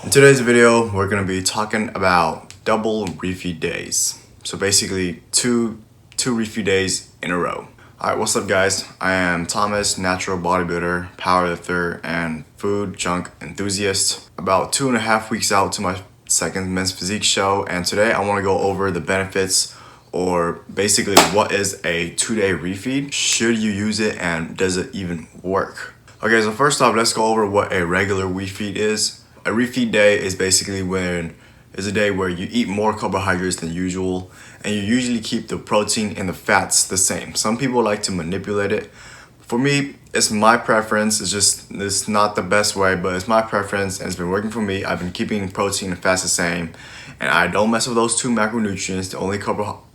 In today's video, we're going to be talking about double refeed days. So basically two refeed days in a row. Alright, what's up guys? I am Thomas, natural bodybuilder, powerlifter, and food junk enthusiast. About 2.5 weeks out to my second men's physique show, and today I want to go over the benefits, or basically what is a 2-day refeed, should you use it, and does it even work? Okay, so first off, let's go over what a regular refeed is. A refeed day is basically it's a day where you eat more carbohydrates than usual, and you usually keep the protein and the fats the same. Some people like to manipulate it. For me, it's my preference. It's not the best way, but it's my preference, and it's been working for me. I've been keeping protein and fats the same, and I don't mess with those two macronutrients.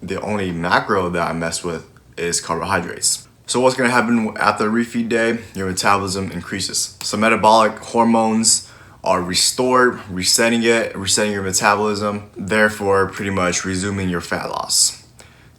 The only macro that I mess with is carbohydrates. So what's gonna happen after a refeed day? Your metabolism increases. So metabolic hormones are restored, resetting your metabolism, therefore pretty much resuming your fat loss.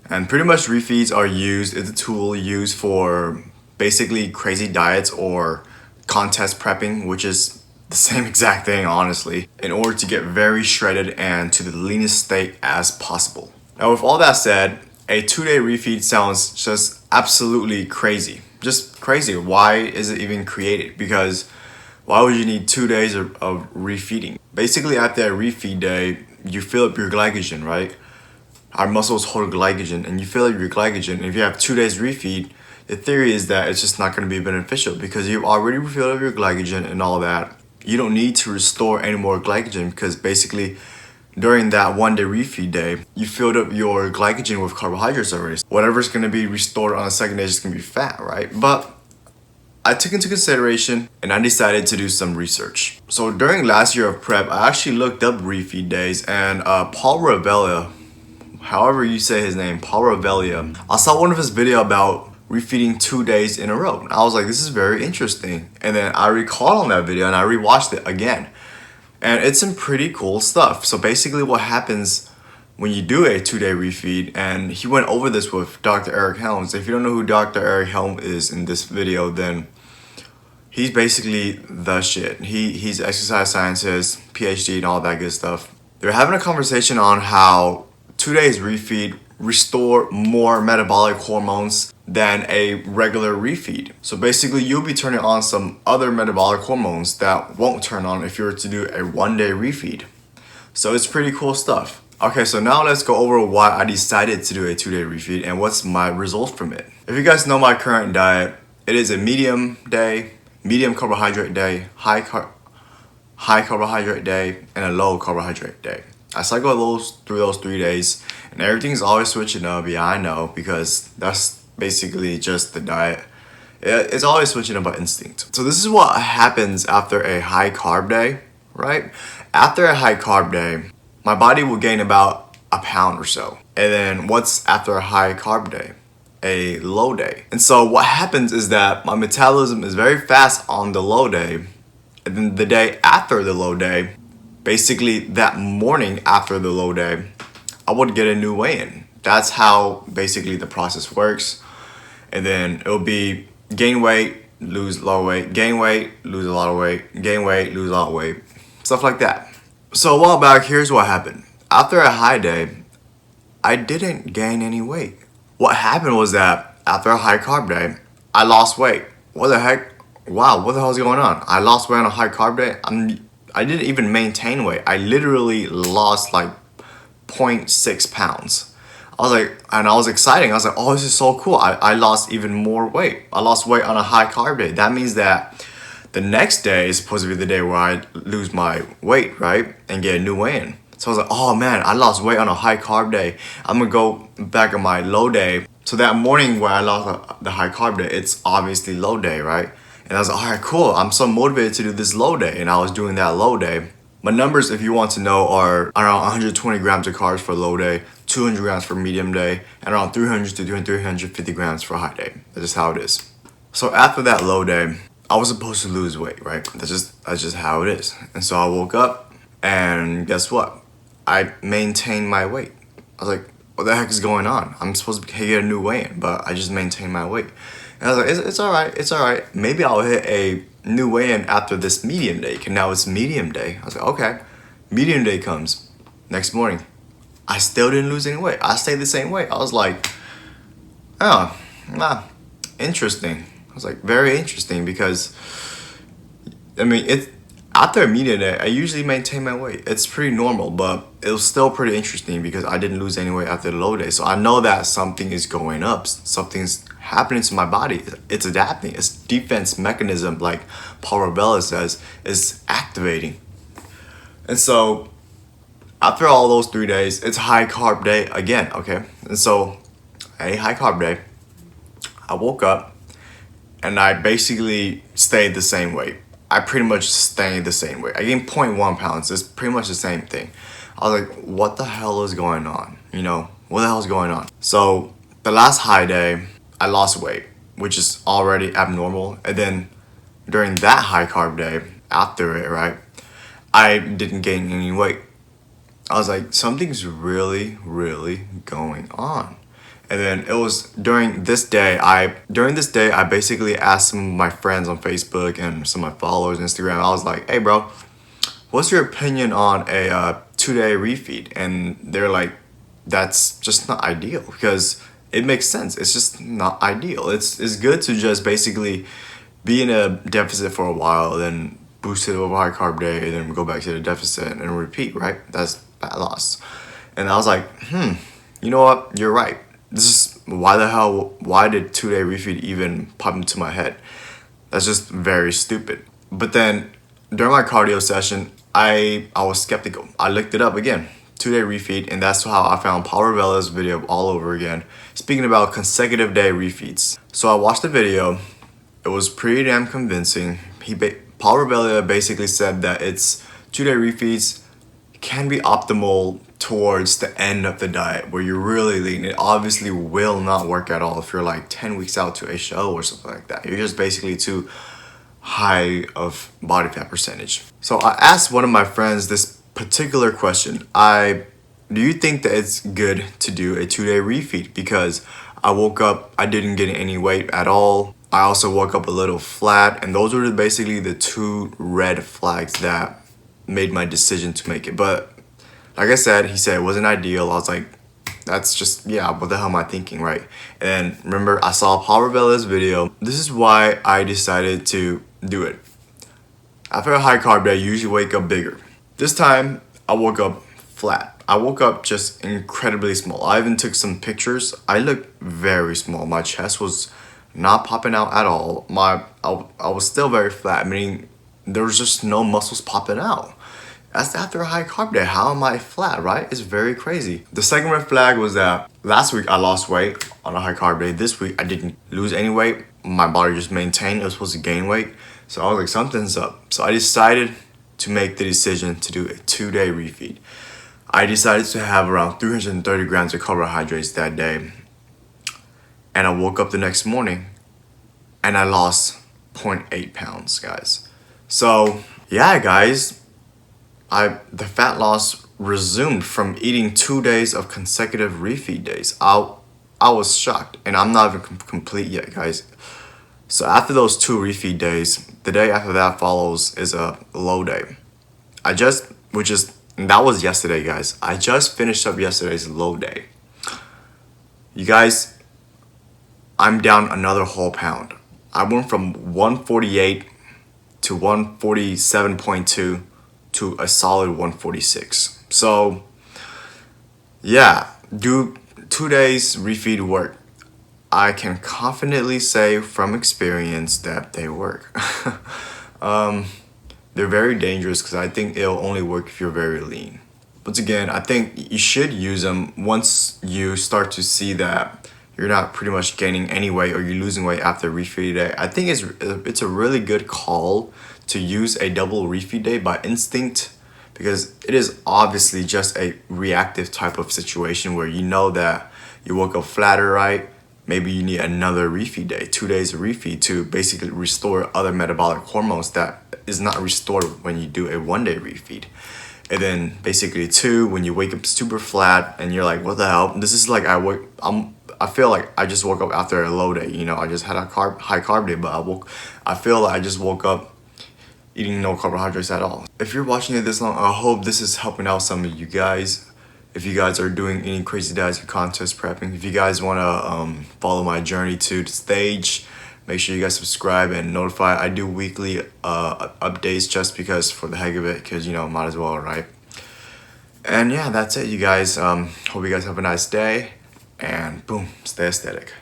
And pretty much refeeds are it's a tool used for basically crazy diets or contest prepping, which is the same exact thing honestly, in order to get very shredded and to the leanest state as possible. Now with all that said, a 2-day refeed sounds just absolutely crazy. Just crazy. Why is it even created? Because why would you need 2 days of refeeding? Basically, after a refeed day, you fill up your glycogen, right? Our muscles hold glycogen, and you fill up your glycogen. And if you have 2 days refeed, the theory is that it's just not going to be beneficial because you've already refilled up your glycogen and all that. You don't need to restore any more glycogen because basically, during that 1-day refeed day, you filled up your glycogen with carbohydrates already. Whatever's going to be restored on the second day is just going to be fat, right? But I took into consideration and I decided to do some research. So during last year of prep, I actually looked up refeed days, and Paul Revelia, however you say his name, Paul Revelia, I saw one of his video about refeeding 2 days in a row. And I was like, this is very interesting. And then I recalled on that video and I rewatched it again. And it's some pretty cool stuff. So basically what happens when you do a 2-day refeed, and he went over this with Dr. Eric Helms. If you don't know who Dr. Eric Helms is in this video, then he's basically the shit. He's exercise scientist, PhD, and all that good stuff. They're having a conversation on how 2 days refeed restore more metabolic hormones than a regular refeed. So basically, you'll be turning on some other metabolic hormones that won't turn on if you were to do a 1-day refeed. So it's pretty cool stuff. Okay, so now let's go over why I decided to do a 2-day refeed and what's my results from it. If you guys know my current diet, it is a medium carbohydrate day, high carbohydrate day, and a low carbohydrate day. I cycle through those 3 days, and everything's always switching up. Yeah, I know, because that's basically just the diet. It's always switching up by instinct. So this is what happens after a high carb day, right? After a high carb day, my body will gain about a pound or so. And then what's after a high carb day? A low day. And so what happens is that my metabolism is very fast on the low day, and then the day after the low day, basically that morning after the low day, I would get a new weigh-in. That's how basically the process works. And then it'll be gain weight, lose a lot of weight, gain weight, lose a lot of weight, gain weight, lose a lot of weight, stuff like that. So a while back, here's what happened. After a high day, I didn't gain any weight. What happened was that after a high carb day, I lost weight. What the heck? Wow, what the hell is going on? I lost weight on a high carb day? I didn't even maintain weight. I literally lost like 0.6 pounds. I was excited. I was like, oh, this is so cool. I lost even more weight. I lost weight on a high carb day. That means that the next day is supposed to be the day where I lose my weight, right? And get a new weigh-in. So I was like, oh man, I lost weight on a high carb day. I'm gonna go back on my low day. So that morning where I lost the high carb day, it's obviously low day, right? And I was like, all right, cool. I'm so motivated to do this low day. And I was doing that low day. My numbers, if you want to know, are around 120 grams of carbs for low day, 200 grams for medium day, and around 300 to 350 grams for high day. That's just how it is. So after that low day, I was supposed to lose weight, right? That's just how it is. And so I woke up, and guess what? I maintained my weight. I was like, what the heck is going on? I'm supposed to get a new weigh-in, but I just maintained my weight. And I was like, it's all right. Maybe I'll hit a new weigh-in after this medium day. And now it's medium day. I was like, okay, medium day comes. Next morning, I still didn't lose any weight. I stayed the same weight. I was like, oh, interesting. I was like, very interesting, because, I mean, after a medium day, I usually maintain my weight. It's pretty normal, but it was still pretty interesting because I didn't lose any weight after the low day. So I know that something is going up. Something's happening to my body. It's adapting. Its defense mechanism, like Powerlifter says, is activating. And so after all those 3 days, it's high carb day again, okay? And so a high carb day, I woke up and I basically stayed the same weight. I pretty much stayed the same weight. I gained 0.1 pounds. It's pretty much the same thing. I was like, what the hell is going on? You know, what the hell is going on? So the last high day, I lost weight, which is already abnormal. And then during that high carb day, after it, right, I didn't gain any weight. I was like, something's really, really going on. And then it was during this day, I basically asked some of my friends on Facebook and some of my followers on Instagram. I was like, hey bro, what's your opinion on a 2-day refeed? And they're like, that's just not ideal, because it makes sense. It's just not ideal. It's good to just basically be in a deficit for a while, then boost it over a high carb day, and then go back to the deficit and repeat, right? That's fat loss. And I was like, you know what? You're right. This is why did 2-day refeed even pop into my head? That's just very stupid. But then during my cardio session, I was skeptical. I looked it up again, 2-day refeed, and that's how I found Powerlifter's video all over again, speaking about consecutive day refeeds. So I watched the video. It was pretty damn convincing. Powerlifter basically said that it's 2-day refeeds can be optimal towards the end of the diet where you're really lean. It obviously will not work at all if you're like 10 weeks out to a show or something like that. You're just basically too high of body fat percentage. So I asked one of my friends this particular question. Do you think that it's good to do a 2-day refeed? Because I woke up, I didn't gain any weight at all. I also woke up a little flat, and those were basically the 2 red flags that made my decision to make it. But like I said, he said it wasn't ideal. I was like, that's just, yeah, what the hell am I thinking, right? And remember, I saw Powerlifter's video. This is why I decided to do it. After a high carb day, I usually wake up bigger. This time, I woke up flat. I woke up just incredibly small. I even took some pictures. I looked very small. My chest was not popping out at all. I was still very flat, meaning there was just no muscles popping out. That's after a high carb day. How am I flat, right? It's very crazy. The second red flag was that last week I lost weight on a high carb day. This week I didn't lose any weight. My body just maintained. It was supposed to gain weight. So I was like, something's up. So I decided to make the decision to do a 2-day refeed. I decided to have around 330 grams of carbohydrates that day. And I woke up the next morning and I lost 0.8 pounds, guys. So yeah, guys, the fat loss resumed from eating 2 days of consecutive refeed days. I was shocked, and I'm not even complete yet, guys. So after those 2 refeed days, the day after that follows is a low day. That was yesterday, guys. I just finished up yesterday's low day. You guys, I'm down another whole pound. I went from 148 to 147.2 to a solid 146. So yeah, do 2 days refeed work? I can confidently say from experience that they work. They're very dangerous because I think it'll only work if you're very lean. Once again, I think you should use them once you start to see that you're not pretty much gaining any weight or you're losing weight after a refeed day. I think it's a really good call to use a double refeed day by instinct, because it is obviously just a reactive type of situation where you know that you woke up flatter, right? Maybe you need another refeed day, 2 days of refeed to basically restore other metabolic hormones that is not restored when you do a 1-day refeed. And then basically 2, when you wake up super flat and you're like, what the hell? This is like I feel like I just woke up after a low day. You know, I just had a high carb day, but I feel like I just woke up eating no carbohydrates at all. If you're watching it this long, I hope this is helping out some of you guys. If you guys are doing any crazy diets or contest prepping, if you guys want to follow my journey to the stage, make sure you guys subscribe and notify. I do weekly updates just because, for the heck of it, because, you know, might as well, right? And yeah, that's it, you guys. Hope you guys have a nice day, and boom, stay aesthetic.